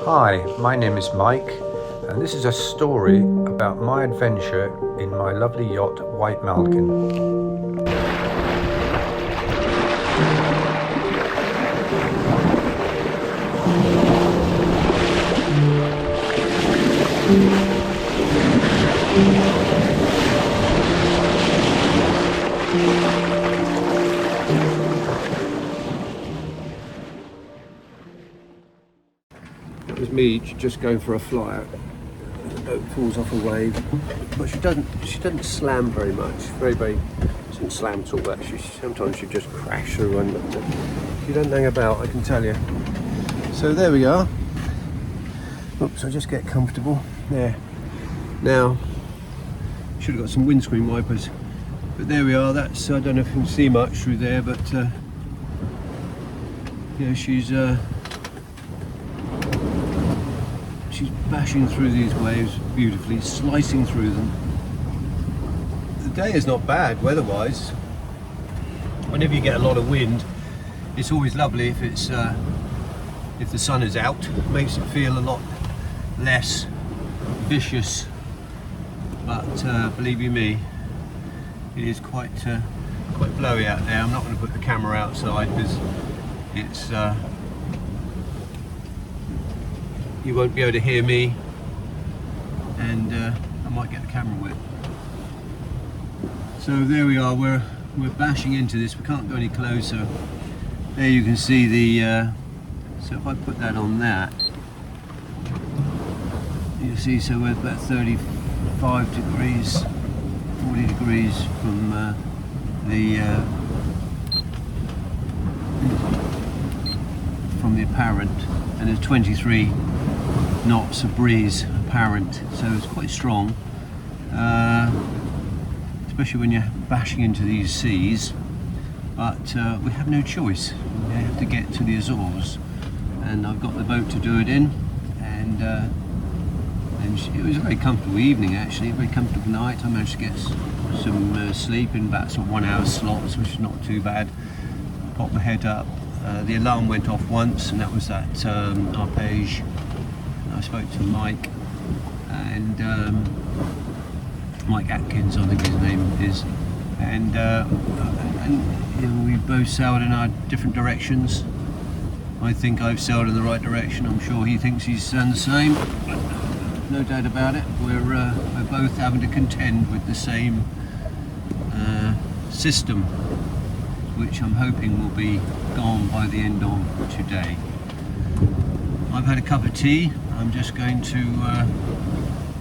Hi, my name is Mike, and this is a story about my adventure in my lovely yacht, White Malkin. It was me just going for a fly out. The boat falls off a wave, but she doesn't slam very much. She doesn't slam at all. But sometimes she just crash through one. She doesn't hang about, I can tell you. So there we are. Oops, I'll just get comfortable there. Now, should have got some windscreen wipers, but there we are. That's, I don't know if you can see much through there, but yeah, she's bashing through these waves beautifully, slicing through them. The day is not bad weather-wise. Whenever you get a lot of wind, it's always lovely if it's if the sun is out. It makes it feel a lot less vicious. But believe you me, it is quite blowy out there. I'm not going to put the camera outside because it's you won't be able to hear me, and I might get the camera wet. So there we are. We're bashing into this. We can't go any closer. There you can see the. So if I put that on that, you see. So we're about 35 degrees, 40 degrees from the apparent, and there's 23 knots of breeze apparent, so it's quite strong, especially when you're bashing into these seas. But we have no choice. We have to get to the Azores, and I've got the boat to do it in, and it was a very comfortable evening, actually, a very comfortable night. I managed to get some sleep in about sort of 1 hour slots, which is not too bad. Pop my head up. The alarm went off once, and that was that arpege. I spoke to Mike, and Mike Atkins, I think his name is, and you know, we both sailed in our different directions. I think I've sailed in the right direction. I'm sure he thinks he's done the same. No doubt about it. We're both having to contend with the same system, which I'm hoping will be gone by the end of today. I've had a cup of tea. I'm just going to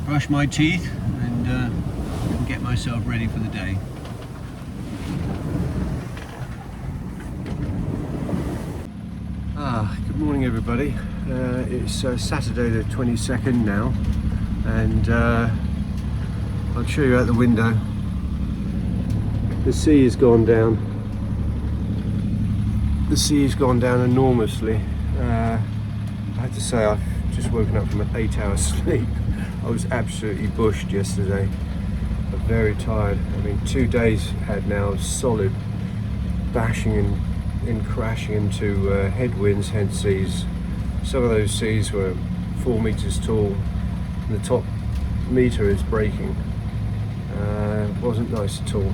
brush my teeth and get myself ready for the day. Good morning, everybody. It's Saturday the 22nd now, and I'll show you out the window. The sea has gone down. The sea has gone down enormously. I have to say, I've just woken up from an 8-hour sleep. I was absolutely bushed yesterday. I'm very tired. I mean, 2 days had now solid bashing and crashing into headwinds, head seas. Some of those seas were 4 meters tall, and the top meter is breaking. It wasn't nice at all.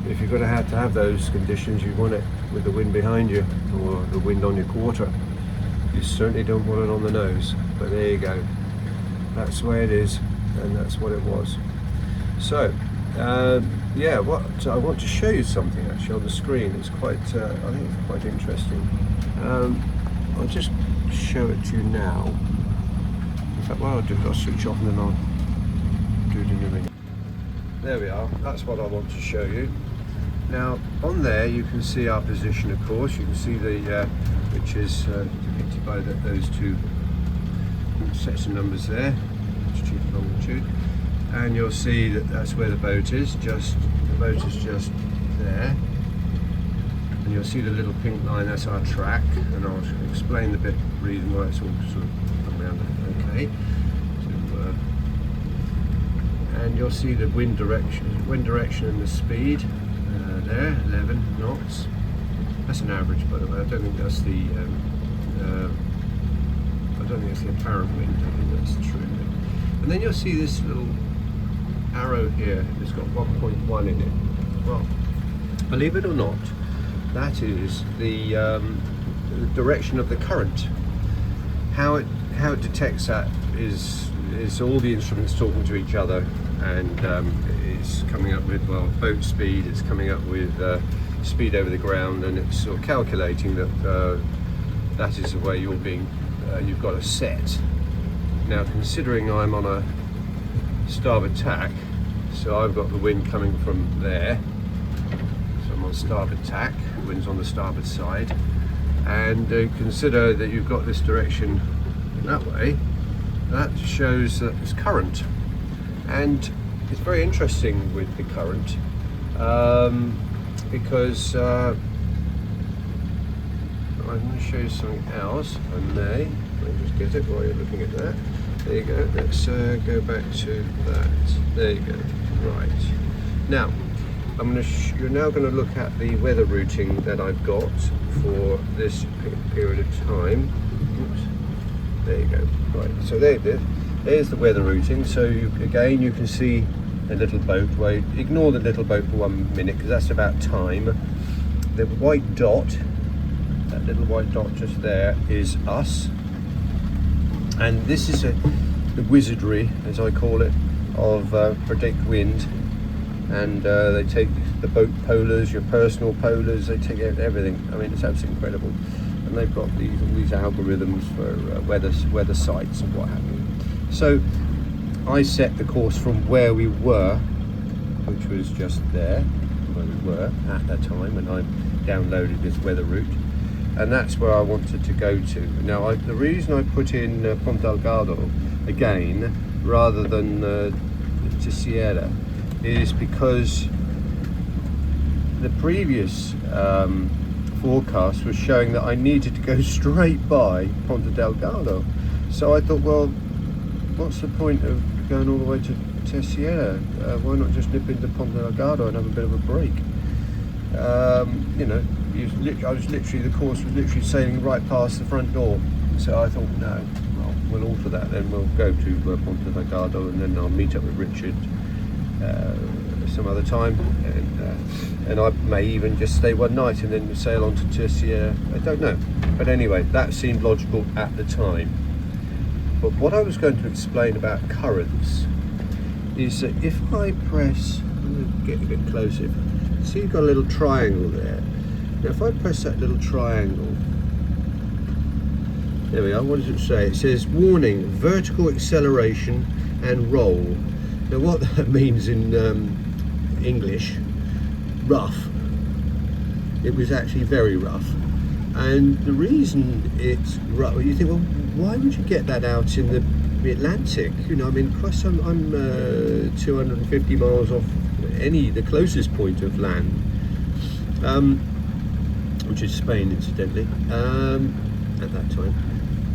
If you're going to have those conditions, you want it with the wind behind you or the wind on your quarter. You certainly don't want it on the nose, but there you go. That's the way it is, and that's what it was. So, yeah, what I want to show you something actually on the screen. It's quite, I think it's quite interesting. I'll just show it to you now. In fact, what I'll do is I'll switch off and then I'll do it in a minute. There we are. That's what I want to show you. Now, on there you can see our position, of course. You can see the which is depicted by those two sets of numbers there, longitude and longitude, and you'll see that that's where the boat is. The boat is just there, and you'll see the little pink line. That's our track, and I'll explain the reason why it's all sort of around it. Okay, so, and you'll see the wind direction and the speed there, 11 knots. That's an average, by the way. I don't think that's the don't think it's the apparent wind. I think that's true. And then you'll see this little arrow here. It's got 1.1 in it. Well, believe it or not, that is the direction of the current. How it detects that is all the instruments talking to each other, and it's coming up with, well, boat speed. It's coming up with speed over the ground, and it's sort of calculating that that is the way you're being. You've got a set. Now, considering I'm on a starboard tack, so I've got the wind coming from there. So I'm on starboard tack. The wind's on the starboard side, and consider that you've got this direction that way. That shows that it's current, and it's very interesting with the current because I'm going to show you something else. If I may, let me just get it while you're looking at that. There you go. Let's go back to that. There you go. Right. Now, you're now going to look at the weather routing that I've got for this period of time. Oops. There you go. Right. So there's the weather routing. So again, you can see a little boat. Well, ignore the little boat for 1 minute because that's about time. The white dot, that little white dot just there, is us. And this is the wizardry, as I call it, of PredictWind. And they take the boat polars, your personal polars, they take everything. I mean, it's absolutely incredible. And they've got all these algorithms for weather sites and what have you. So I set the course from where we were, which was just there, where we were at that time, and I downloaded this weather route. And that's where I wanted to go to. Now, the reason I put in Ponte Delgado again, rather than Tessiera, is because the previous forecast was showing that I needed to go straight by Ponte Delgado. So I thought, well, what's the point of going all the way to Tessiera? Why not just nip into Ponte Delgado and have a bit of a break? You know, the course was literally sailing right past the front door. So I thought, no, well, we'll alter that, then we'll go to Ponte Delgado, and then I'll meet up with Richard some other time, and I may even just stay one night and then sail on to Tessiera. I don't know, but anyway, that seemed logical at the time. But what I was going to explain about currents is that if I press, I'm going to get a bit closer. See, you've got a little triangle there. Now, if I press that little triangle, there we are. What does it say? It says, warning, vertical acceleration and roll. Now, what that means in English, rough. It was actually very rough. And the reason it's rough, you think, well, why would you get that out in the Atlantic? You know, I mean, Christ, I'm 250 miles off the closest point of land, which is Spain, incidentally, at that time.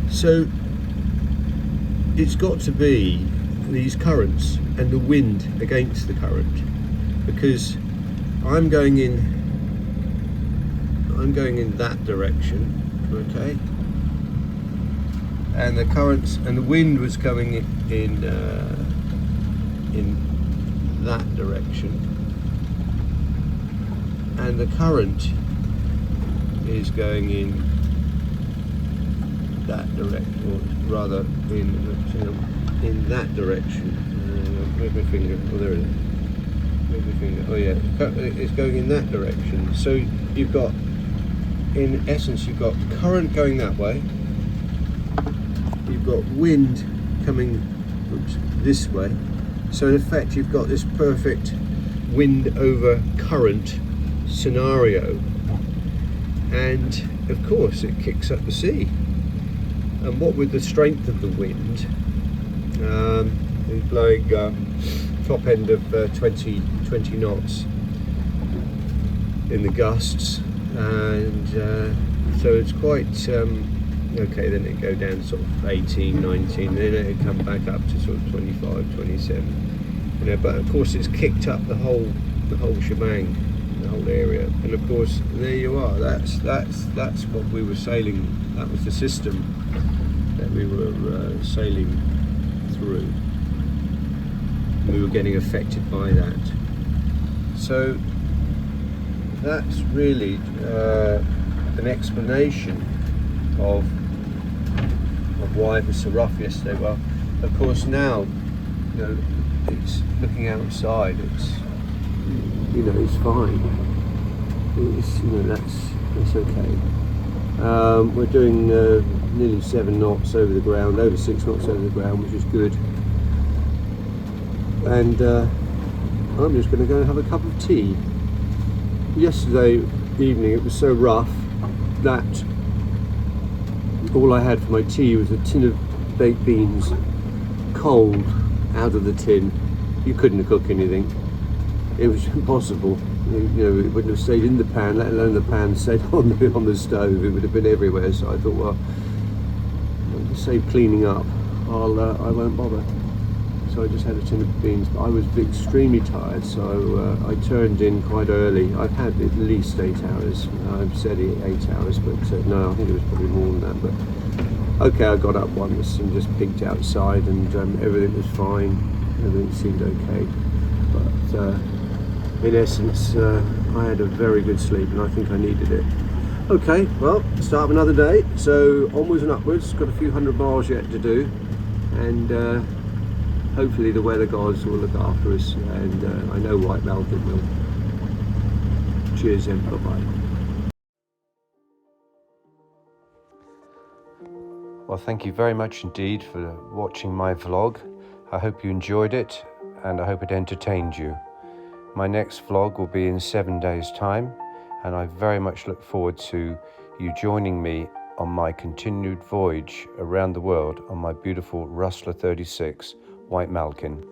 So it's got to be these currents and the wind against the current, because I'm going in that direction, okay, and the currents and the wind was going in that direction, and the current is going in that direction, or rather in that direction. Where's my finger? Oh, there it is. Where's my finger? Oh yeah, it's going in that direction. So you've got, in essence, you've got current going that way. You've got wind coming this way. So in effect, you've got this perfect wind over current scenario. And of course, it kicks up the sea. And what with the strength of the wind, it's blowing top end of 20 knots in the gusts, and so it's quite okay. Then it go down sort of 18, 19, then it come back up to sort of 25, 27. You know, but of course it's kicked up the whole shebang, the whole area. And of course, there you are. That's what we were sailing. That was the system. that we were sailing through. We were getting affected by that. So that's really an explanation of why it was so rough yesterday. Well, of course now, you know, it's looking outside. It's, you know, it's fine. It's, you know, that's okay. We're doing nearly 7 knots over the ground, over 6 knots over the ground, which is good. And I'm just going to go and have a cup of tea. Yesterday evening it was so rough that all I had for my tea was a tin of baked beans, cold, out of the tin. You couldn't cook anything. It was impossible. You know, it wouldn't have stayed in the pan, let alone the pan stayed on the stove. It would have been everywhere. So I thought, well, to save cleaning up, I won't bother. So I just had a tin of beans. But I was extremely tired, so I turned in quite early. I've had at least 8 hours. I've said 8 hours, but no, I think it was probably more than that. But okay, I got up once and just peeked outside, and everything was fine. Everything seemed okay. But in essence, I had a very good sleep, and I think I needed it. Okay, well, start of another day. So onwards and upwards. Got a few 100 miles yet to do, and hopefully the weather gods will look after us, and I know White Malkin will. Cheers and bye-bye. Well, thank you very much indeed for watching my vlog. I hope you enjoyed it, and I hope it entertained you. My next vlog will be in 7 days' time, and I very much look forward to you joining me on my continued voyage around the world on my beautiful Rustler 36 White Malkin.